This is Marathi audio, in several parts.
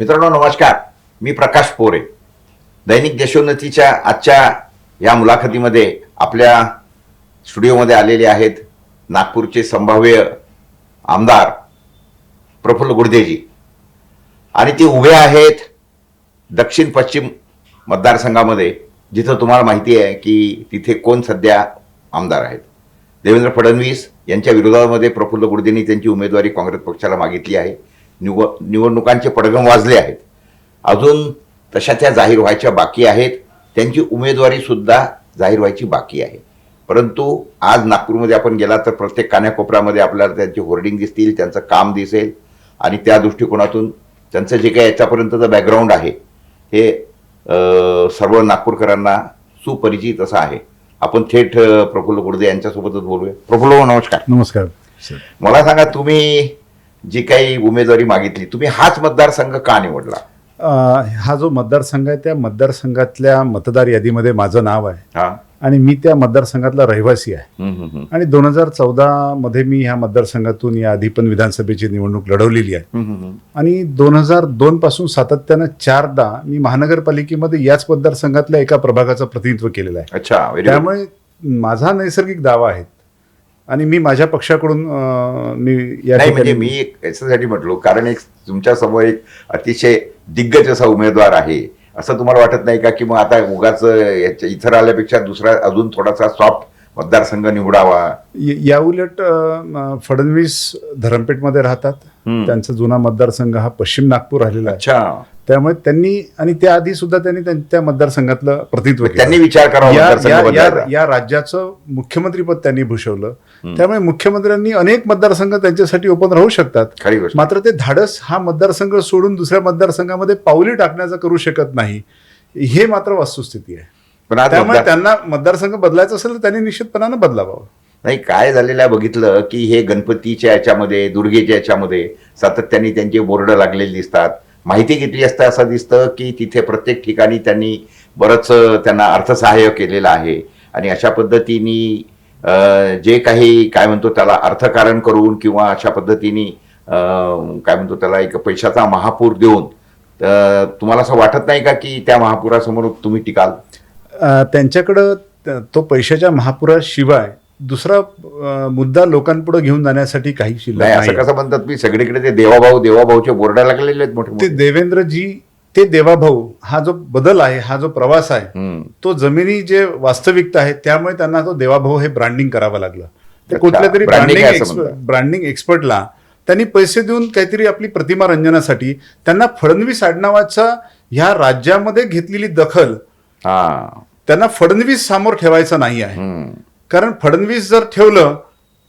मित्रांनो नमस्कार, मी प्रकाश पोरे. दैनिक देशोन्नतीच्या आजच्या या मुलाखतीमध्ये आपल्या स्टुडिओमध्ये आलेले आहेत नागपूरचे संभाव्य आमदार प्रफुल्ल गुडदेजी, आणि ते उभे आहेत दक्षिण पश्चिम मतदारसंघामध्ये, जिथं तुम्हाला माहिती आहे की तिथे कोण सध्या आमदार आहेत. देवेंद्र फडणवीस यांच्या विरोधामध्ये प्रफुल्ल गुडदेंनी त्यांची उमेदवारी काँग्रेस पक्षाला मागितली आहे. निवडणुकांचे पडघम वाजले आहेत, अजून तशा त्या जाहीर व्हायच्या बाकी आहेत. त्यांची उमेदवारी सुद्धा जाहीर व्हायची बाकी आहे. परंतु आज नागपूरमध्ये आपण गेला तर प्रत्येक कान्याकोपऱ्यामध्ये आपल्याला त्यांचे होर्डिंग दिसतील, त्यांचं काम दिसेल, आणि त्या दृष्टिकोनातून त्यांचं जे काही याच्यापर्यंतचं बॅकग्राऊंड आहे हे सर्व नागपूरकरांना सुपरिचित असं आहे. आपण थेट प्रफुल्ल गुडदे यांच्यासोबतच बोलूया. प्रफुल्ल नमस्कार. नमस्कार. मला सांगा, तुम्ही जी काही उमेदवारी मागितली, तुम्ही हाच मतदारसंघ का निवडला? हा जो मतदारसंघ आहे त्या मतदारसंघातल्या मतदार यादीमध्ये माझं नाव आहे, हा. आणि मी त्या मतदारसंघातला रहिवासी आहे. आणि 2014 मध्ये मी ह्या मतदारसंघातून या आधी पण विधानसभेची निवडणूक लढवलेली आहे. आणि 2002 पासून सातत्यानं 4दा मी महानगरपालिकेमध्ये याच मतदारसंघातल्या एका प्रभागाचं प्रतिनिधित्व केलेलं आहे. अच्छा. त्यामुळे माझा नैसर्गिक दावा आहे, आणि मी माझ्या पक्षाकडून मी या नाही, म्हणजे मी याच्यासाठी म्हटलो, कारण एक तुमच्या समोर एक अतिशय दिग्गज असा उमेदवार आहे. असं तुम्हाला वाटत नाही का की मग आता उगाच इथं राहिल्यापेक्षा दुसरा अजून थोडासा सॉफ्ट मतदारसंघ निवडावा? या उलट फडणवीस धरमपेठमध्ये राहतात. त्यांचा जुना मतदारसंघ हा पश्चिम नागपूर राहिलेला आहे. अच्छा. त्यामुळे त्यांनी, आणि त्याआधी सुद्धा त्यांनी त्या मतदारसंघातलं प्रतिनिधित्व केलं. त्यांनी विचार करावा. या राज्याचं मुख्यमंत्रीपद त्यांनी भूषवलं. त्यामुळे मुख्यमंत्र्यांनी अनेक मतदारसंघ त्यांच्यासाठी ओपन राहू शकतात. खरी गोष्ट. मात्र ते धाडस हा मतदारसंघ सोडून दुसऱ्या मतदारसंघामध्ये पावली टाकण्याचं करू शकत नाही, हे मात्र वस्तुस्थिती आहे. पण त्यामुळे त्यांना मतदारसंघ बदलायचा असेल तर त्यांनी निश्चितपणानं बदलावं. नाही, काय झालेलं आहे बघितलं की हे गणपतीच्या याच्यामध्ये, दुर्गेच्या याच्यामध्ये सातत्याने त्यांचे बोर्ड लागलेले दिसतात. माहिती घेतली असता असं दिसतं की तिथे प्रत्येक ठिकाणी त्यांनी बरंच त्यांना अर्थसहाय्य केलेलं आहे, आणि अशा पद्धतीने जे काही काय म्हणतो त्याला अर्थकारण करून किंवा अशा पद्धतीने काय म्हणतो त्याला एक पैशाचा महापूर देऊन, तुम्हाला असं वाटत नाही का की त्या महापुरासमोर तुम्ही टिकाल? त्यांच्याकडं तो पैशाच्या महापुराशिवाय दुसरा मुद्दा लोकांपुढे घेऊन जाण्यासाठी काही शिल्लक नाही. नाही. असं कसं म्हणतात, मी सगळीकडे ते देवाभाऊचे बोर्ड लागलेले आहेत मोठे ते मोठे. देवेंद्रजी, ते देवाभाऊ, हा जो बदल आहे, हा जो प्रवास आहे, तो जमिनी जे वास्तविकता आहे, त्यामुळे त्यांना तो देवाभाऊ हे ब्रँडिंग करावं लागलं. ते कुठल्या तरी ब्रँडिंग एक्सपर्टला त्यांनी पैसे देऊन काहीतरी आपली प्रतिमा रंजनासाठी त्यांना फडणवीस आडनावाचा ह्या राज्यामध्ये घेतलेली दखल त्यांना फडणवीस समोर ठेवायचं नाही आहे. कारण फडणवीस जर ठेवलं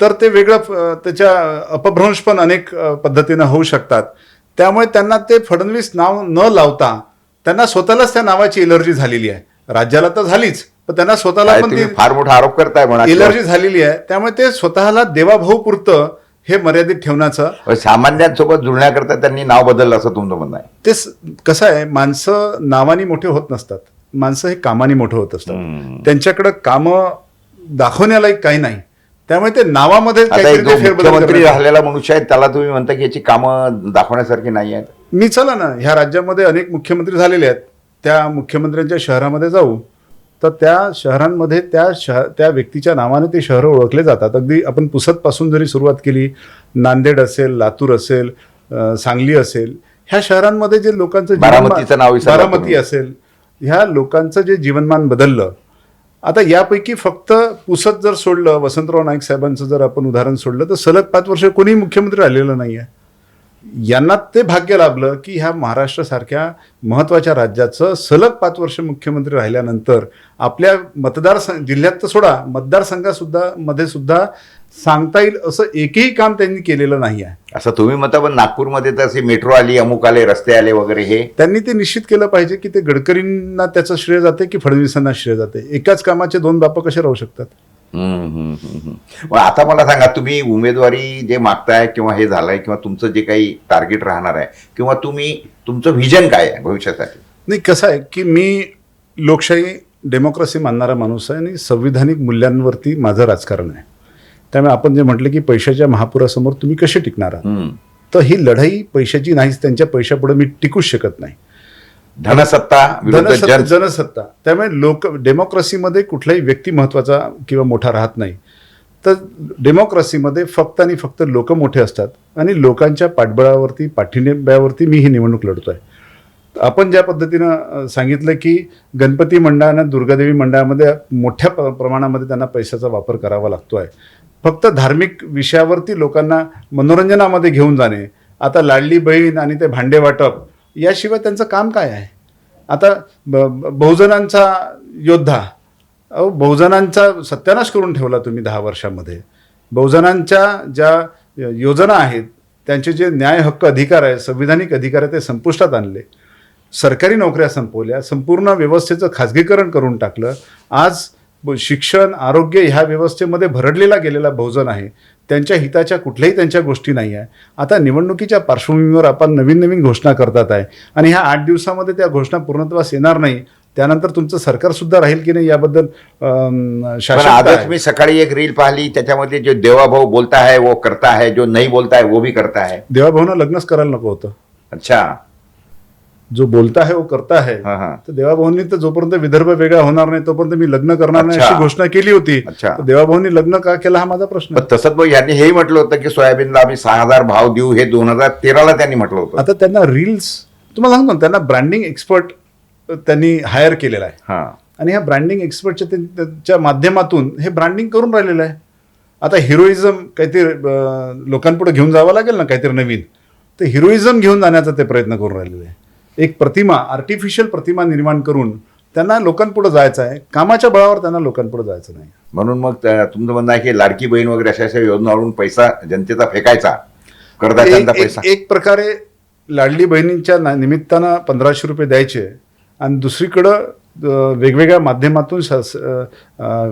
तर ते वेगळं, त्याच्या अपभ्रंश पण अनेक पद्धतीनं होऊ शकतात. त्यामुळे त्यांना ते फडणवीस नाव न लावता त्यांना स्वतःलाच त्या नावाची एलर्जी झालेली आहे. राज्याला तर झालीच, पण त्यांना स्वतःला पण फार मोठा आरोप करताय म्हणा, एलर्जी झालेली आहे. त्यामुळे ते स्वतःला देवाभाऊ पुरतं हे मर्यादित ठेवण्याचं, सामान्यांसोबत जुळण्याकरता त्यांनी नाव बदललं असं तुमचं म्हणणं आहे? ते कसं आहे, माणसं नावानी मोठे होत नसतात, माणसं हे कामानी मोठे होत असतात. त्यांच्याकडे कामं दाखवण्याला काही नाही, त्यामुळे ते नावामध्ये मुख्यमंत्री राहिलेला मनुष्य आहे, त्याला तुम्ही म्हणता की याची कामं दाखवण्यासारखी नाही आहेत. मी चला ना, ह्या राज्यामध्ये अनेक मुख्यमंत्री झालेले आहेत, त्या मुख्यमंत्र्यांच्या शहरामध्ये जाऊ तर त्या शहरांमध्ये त्या व्यक्तीच्या नावाने ते शहरं ओळखले जातात. अगदी आपण पुसदपासून जरी सुरुवात केली, नांदेड असेल, लातूर असेल, सांगली असेल, ह्या शहरांमध्ये जे लोकांचं बारामती असेल, ह्या लोकांचं जे जीवनमान बदललं. आता यापैकी फक्त पुसद जर सोडलं, वसंतराव नाईक साहेबांचं जर आपण उदाहरण सोडलं, तर सलग 5 वर्ष कोणी मुख्यमंत्री राहिलेलं नाही आहे. यांना ते भाग्य लाभलं की ह्या महाराष्ट्रासारख्या महत्त्वाच्या राज्याचं सलग 5 वर्ष मुख्यमंत्री राहिल्यानंतर आपल्या जिल्ह्यात तर सोडा, मतदारसंघामध्ये सुद्धा सांगता येईल असं एकही काम त्यांनी केलेलं नाही आहे. असं तुम्ही म्हणता, पण नागपूरमध्ये तर असे मेट्रो आली, अमुक आले, रस्ते आले वगैरे, हे त्यांनी ते निश्चित केलं पाहिजे की ते गडकरींना त्याचं श्रेय जाते की फडणवीसांना श्रेय जाते. एकाच कामाचे 2 बाप कसे राहू शकतात? मग आता मला सांगा, तुम्ही उमेदवारी जे मागताय किंवा हे झालंय किंवा तुमचं जे काही टार्गेट राहणार आहे किंवा तुमचं व्हिजन काय आहे भविष्यासाठी? नाही, कसं आहे की मी लोकशाही, डेमोक्रेसी मानणारा माणूस आहे, आणि संविधानिक मूल्यांवरती माझं राजकारण आहे. त्यामुळे आपण जे म्हटलं की पैशाच्या महापुरासमोर तुम्ही कसे टिकणार आहात, तर ही लढाई पैशाची नाहीच, त्यांच्या पैशापुढे मी टिकूच शकत नाही. धनसत्ता विरुद्ध जनसत्ता. त्यामुळे डेमोक्रेसीमध्ये कुठलाही व्यक्ती महत्वाचा किंवा मोठा राहत नाही. तर डेमोक्रेसीमध्ये फक्त आणि फक्त लोक मोठे असतात आणि लोकांच्या पाठबळावरती, पाठिंब्यावरती मी ही निवडणूक लढतोय. आपण ज्या पद्धतीनं सांगितलं की गणपती मंडळानं दुर्गादेवी मंडळामध्ये मोठ्या प्रमाणामध्ये त्यांना पैशाचा वापर करावा लागतो आहे. फक्त धार्मिक विषयावरती लोकांना मनोरंजनामध्ये घेऊन जाणे, आता लाडली बहीण आणि ते भांडे वाटप याशिवाय त्यांचं काम काय आहे? आता बहुजनांचा योद्धा, अहो बहुजनांचा सत्यानाश करून ठेवला तुम्ही 10 वर्षामध्ये. बहुजनांच्या ज्या योजना आहेत, त्यांचे जे न्याय हक्क अधिकार आहे, संविधानिक अधिकार आहे, ते संपुष्टात आणले. सरकारी नोकऱ्या संपवल्या, संपूर्ण व्यवस्थेचं खाजगीकरण करून टाकलं. आज शिक्षण, आरोग्य ह्या व्यवस्थेमध्ये भरडलेला गेलेला बहुजन आहे. त्यांच्या हिताच्या कुठल्याही त्यांच्या गोष्टी नाही आहे. आता निवडणुकीच्या पार्श्वभूमीवर आपण नवीन नवीन घोषणा करतात आहे आणि ह्या 8 दिवसामध्ये त्या घोषणा पूर्णत्वास येणार नाही. त्यानंतर तुमचं सरकार सुद्धा राहील की नाही याबद्दल आजच मी सकाळी एक रील पाहिली, त्याच्यामध्ये जो देवाभाऊ बोलता है वो करता है, जो नहीं बोलता है वो भी करता है. देवाभाऊनं लग्नच करायला नको होतं. अच्छा, जो बोलता है वो करता है. तर देवाभाऊंनी तर जोपर्यंत विदर्भ वेगळा होणार नाही तोपर्यंत मी लग्न करणार नाही अशी घोषणा केली होती. देवाभाऊंनी लग्न का केलं हा माझा प्रश्न. तसंच मग यांनी हेही म्हटलं होतं की सोयाबीनला आम्ही 6,000 भाव देऊ, हे 2013ला त्यांनी म्हटलं होतं. आता त्यांना रील्स, तुम्हाला सांगतो, त्यांना ब्रँडिंग एक्सपर्ट त्यांनी हायर केलेला आहे आणि ह्या ब्रँडिंग एक्सपर्टच्या माध्यमातून हे ब्रँडिंग करून राहिलेलं आहे. आता हिरोइझम काहीतरी लोकांपुढे घेऊन जावं लागेल ना, काहीतरी नवीन, तर हिरोइझम घेऊन जाण्याचा ते प्रयत्न करून राहिलेले आहे. एक प्रतिमा, आर्टिफिशियल प्रतिमा निर्माण करून त्यांना लोकांपुढे जायचं आहे. कामाच्या बळावर त्यांना लोकांपुढे जायचं नाही. म्हणून मग तुमचं म्हणणं आहे की लाडकी बहीण वगैरे अशा योजनावरून पैसा जनतेचा फेकायचा, करदात्यांचा पैसा. एक प्रकारे लाडली बहिणींच्या निमित्तानं 1,500 रुपये द्यायचे आणि दुसरीकडं वेगवेगळ्या माध्यमातून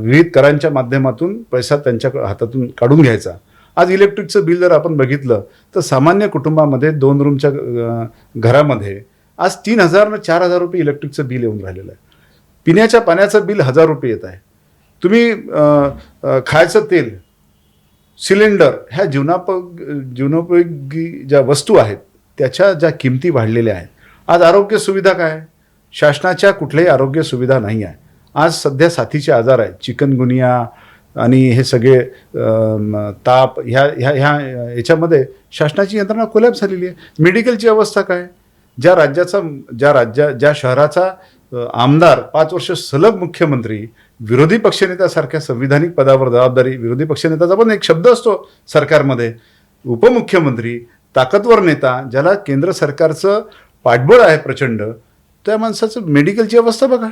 विविध करांच्या माध्यमातून पैसा त्यांच्या हातातून काढून घ्यायचा. आज इलेक्ट्रिकचं बिल जर आपण बघितलं तर सामान्य कुटुंबामध्ये 2 रूमच्या घरामध्ये आज 3,000 आणि 4,000 रुपये इलेक्ट्रिकचं बिल येऊन राहिलेलं आहे. पिण्याच्या पाण्याचं बिल 1,000 रुपये येत आहे. तुम्ही खायचं तेल, सिलेंडर, ह्या जीवनोपयोगी ज्या वस्तू आहेत त्याच्या ज्या किमती वाढलेल्या आहेत. आज आरोग्य सुविधा काय? शासनाच्या कुठल्याही आरोग्य सुविधा नाही आहे. आज सध्या साथीचे आजार आहेत, चिकनगुनिया आणि हे सगळे ताप, ह्याच्यामध्ये शासनाची यंत्रणा कोलॅप्स झालेली आहे. मेडिकलची अवस्था काय? ज्या शहराचा आमदार 5 वर्ष सलग मुख्यमंत्री, विरोधी पक्षनेत्यासारख्या संविधानिक पदावर जबाबदारी, विरोधी पक्षनेत्याचा पण एक शब्द असतो सरकारमध्ये, उपमुख्यमंत्री, ताकदवर नेता, ज्याला केंद्र सरकारचं पाठबळ आहे प्रचंड, त्या माणसाचं मेडिकलची अवस्था बघा.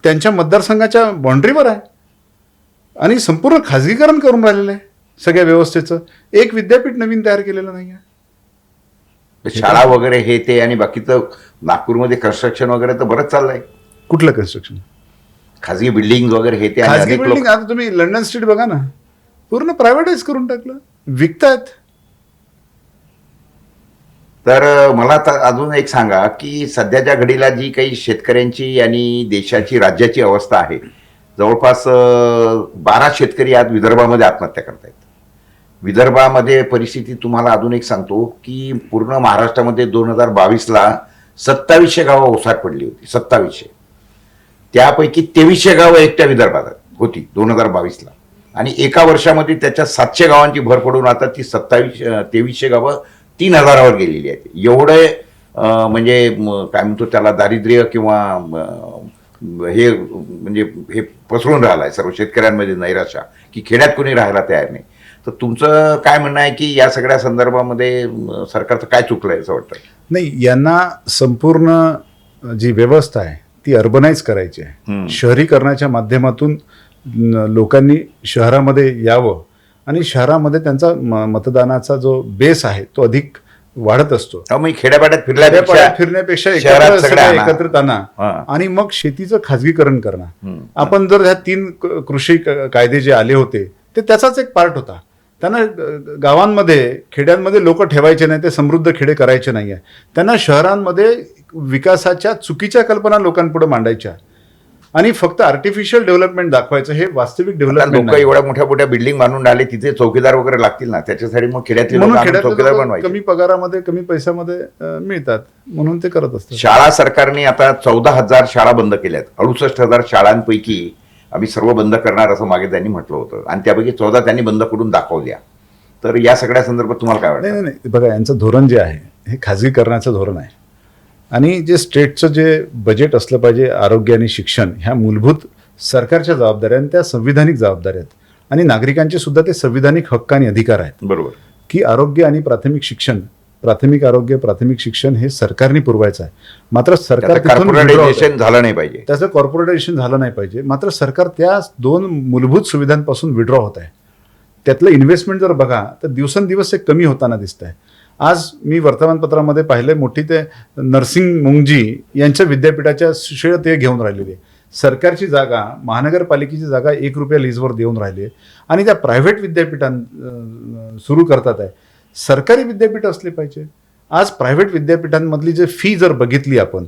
त्यांच्या मतदारसंघाच्या बाउंड्रीवर आहे आणि संपूर्ण खाजगीकरण करून राहिलेलं आहे सगळ्या व्यवस्थेचं. एक विद्यापीठ नवीन तयार केलेलं नाही आहे. शाळा वगैरे हे ते आणि बाकीचं नागपूरमध्ये कन्स्ट्रक्शन वगैरे तर बरंच चाललंय. कुठलं कन्स्ट्रक्शन? खाजगी बिल्डिंग वगैरे हे ते. खाजगी बिल्डिंग आता तुम्ही लंडन स्ट्रीट बघा ना, पूर्ण प्रायव्हेटाईज करून टाकलं, विकतायत. तर मला आता अजून एक सांगा की सध्याच्या घडीला जी काही शेतकऱ्यांची आणि देशाची, राज्याची अवस्था आहे, जवळपास 12 शेतकरी आज विदर्भामध्ये आत्महत्या करतायत. विदर्भामध्ये परिस्थिती तुम्हाला अजून एक सांगतो की पूर्ण महाराष्ट्रामध्ये 2022ला 2700 गावं ओसाड पडली होती. 2700, त्यापैकी 2300 गावं एकट्या विदर्भात होती 2022ला आणि एका वर्षामध्ये त्याच्या 700 गावांची भर पडून आता ती 2300 गावं 3000वर गेलेली आहेत. एवढे म्हणजे काय म्हणतो त्याला दारिद्र्य किंवा हे म्हणजे हे पसरून राहिलं आहे सर्व शेतकऱ्यांमध्ये नैराशा की खेड्यात कोणी राहायला तयार नाही. तर तुमचं काय म्हणणं आहे की या सगळ्या संदर्भामध्ये सरकारचं काय चुकलं आहे असं वाटतं? नाही, यांना संपूर्ण जी व्यवस्था आहे ती अर्बनाइज करायची आहे. शहरीकरणाच्या माध्यमातून लोकांनी शहरामध्ये यावं आणि शहरामध्ये त्यांचा मतदानाचा जो बेस आहे तो अधिक वाढत असतो. खेड्यापाड्यात फिरण्यापेक्षा एकत्रित आणा आणि मग शेतीचं खाजगीकरण करणं. आपण जर ह्या 3 कृषी कायदे जे आले होते ते त्याचाच एक पार्ट होता. त्यांना गावांमध्ये, खेड्यांमध्ये लोक ठेवायचे नाही, ते समृद्ध खेडे करायचे नाही आहे. त्यांना शहरांमध्ये विकासाच्या चुकीच्या कल्पना लोकांपुढे मांडायच्या. आणि फक्त आर्टिफिशियल डेव्हलपमेंट दाखवायचं, हे वास्तविक डेव्हलपमेंट लोक नाही. एवढ्या मोठ्या मोठ्या बिल्डिंग बांधून राहिले, तिथे चौकीदार वगैरे लागतील ना, त्याच्यासाठी मग खेड्यातले म्हणून लोक आणून खेड्यातले चौकीदार लोकं बनवायचे. कमी पगारामध्ये कमी पैशामध्ये मिळतात म्हणून ते करत असतात. शाळा सरकारने आता 14,000 शाळा बंद केल्यात. 68,000 शाळांपैकी आम्ही सर्व बंद करणार असं मागे त्यांनी म्हटलं होतं, आणि त्यापैकी 14 त्यांनी बंद करून दाखवल्या. तर या सगळ्या संदर्भात तुम्हाला काय वाटतं? नाही नाही, बघा, यांचं धोरण जे आहे हे खाजगीकरणाचं धोरण आहे. आणि जे स्टेटचं जे बजेट असलं पाहिजे, आरोग्य आणि शिक्षण ह्या मूलभूत सरकारच्या जबाबदाऱ्या आणि त्या संविधानिक जबाबदाऱ्या आहेत. आणि नागरिकांचे सुद्धा ते संविधानिक हक्क आणि अधिकार आहेत बरोबर की आरोग्य आणि प्राथमिक शिक्षण, प्राथमिक आरोग्य, प्राथमिक शिक्षण हे सरकारने पुरवायचं आहे. मात्र सरकार तिथून withdraw होतंय. कॉर्पोरेटायझेशन झालं नाही पाहिजे. त्याचं कॉर्पोरेटायझेशन झालं नाही पाहिजे. मात्र सरकार त्या 2 मूलभूत सुविधांपासून विड्रॉ होत आहे. त्यातलं इन्व्हेस्टमेंट जर बघा तर दिवसेंदिवस ते कमी होताना दिसत आहे. आज मी वर्तमानपत्रामध्ये पाहिलं, मोठी ते नरसिंग मुंगजी यांच्या विद्यापीठाच्या श्रेय ते घेऊन राहिलेले. सरकारची जागा, महानगरपालिकेची जागा ₹1 लीजवर देऊन राहिली आणि त्या प्रायव्हेट सुरू करतात आहे. सरकारी विद्यापीठ असले पाहिजे. आज प्रायव्हेट विद्यापीठांमधली जे फी जर बघितली आपण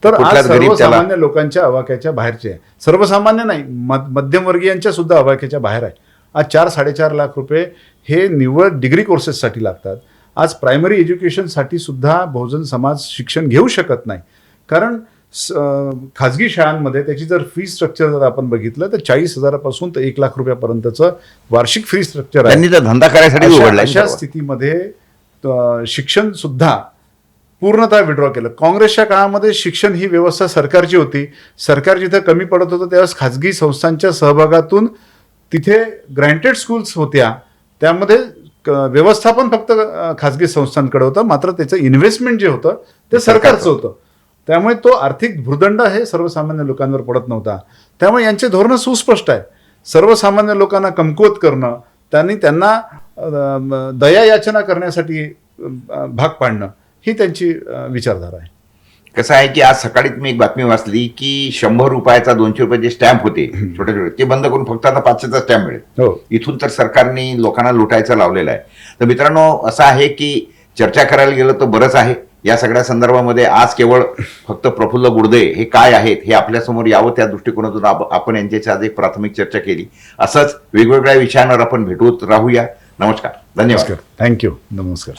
तर कुठलाच आज गरीब त्याला- सर्वसामान्य लोकांच्या आवाक्याच्या बाहेरचे आहे. सर्वसामान्य नाही, मध्यमवर्गीयांच्या सुद्धा आवाक्याच्या बाहेर आहे. आज 4-4.5 लाख रुपये हे निव्वळ डिग्री कोर्सेससाठी लागतात. आज प्रायमरी एज्युकेशनसाठी सुद्धा बहुजन समाज शिक्षण घेऊ शकत नाही. कारण खाजगी शाळांमध्ये त्याची जर फी स्ट्रक्चर जर आपण बघितलं तर 40,000 पासून तर 1 लाख रुपयापर्यंतचं वार्षिक फी स्ट्रक्चर आहे. त्यांनी तर धंदा करायसाठी उघडला. अशा स्थितीमध्ये शिक्षण सुद्धा पूर्णतः विड्रॉ केलं. काँग्रेसच्या काळामध्ये शिक्षण ही व्यवस्था सरकारची होती. सरकार जिथं कमी पडत होतं त्यावेळेस खाजगी संस्थांच्या सहभागातून तिथे ग्रँटेड स्कूल्स होत्या, त्यामध्ये व्यवस्थापन फक्त खाजगी संस्थांकडे होतं. मात्र त्याचं इन्व्हेस्टमेंट जे होतं ते सरकारचं होतं. त्यामुळे तो आर्थिक भूर्दंड हे सर्वसामान्य लोकांवर पडत नव्हता. त्यामुळे यांचे धोरणं सुस्पष्ट आहे. सर्वसामान्य लोकांना कमकुवत करणं, त्यांना दया याचना करण्यासाठी भाग पाडणं ही त्यांची विचारधारा आहे. कसं आहे की आज सकाळीच मी एक बातमी वाचली की ₹100 ₹200 स्टॅम्प होते छोटे छोटे, ते बंद करून फक्त आता 500चा स्टॅम्प मिळेल. हो, इथून तर सरकारने लोकांना लुटायचं लावलेलं आहे. तर मित्रांनो, असं आहे की चर्चा करायला गेलं तर बरंच आहे या सगळ्या संदर्भामध्ये. आज केवळ फक्त प्रफुल्ल गुडदे हे काय आहेत हे आपल्यासमोर यावं, त्या दृष्टिकोनातून आपण यांच्याशी आज एक प्राथमिक चर्चा केली. असंच वेगवेगळ्या विषयांवर आपण भेटवत राहूया. नमस्कार, धन्यवाद. थँक्यू, नमस्कार.